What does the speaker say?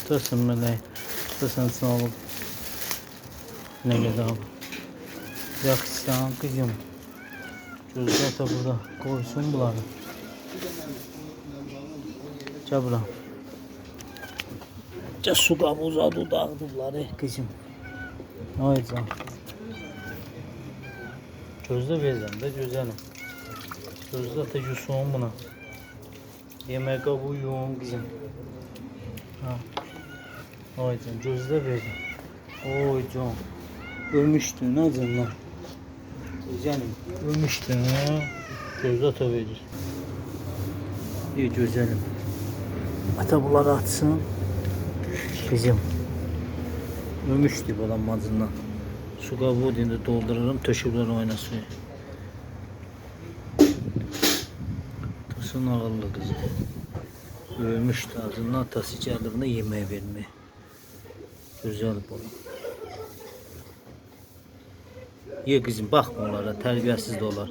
Tutasın melek. Tutasın sağ ol. Ne kadar. Yakışsan kızım. Çocuklar da burada koysun bunları. Çabuk. Su kabuğu dağıdılar kızım. Haydi. Gözde vereceğim de güzelim. Gözde ateşi soğun buna. Yemek kabuğu yoğun kızım. Ha. Haydi gözde vereceğim. Oy can. Ölmüştün ne canım lan. Güzelim. Ölmüştün ha. Gözde ata verir. İyi güzelim. Ata bunları atsın. Kızım. Ölmüştü balam mazından. Su kabuğu dinde dolduralım, töşürler oynasın. Tosun ağırlı kızım. Ölmüştü ağzından, atası geldi buna yemeğe vermeye. Güzel balam. Ye kızım, bakma onlara, terbiyesiz de olar.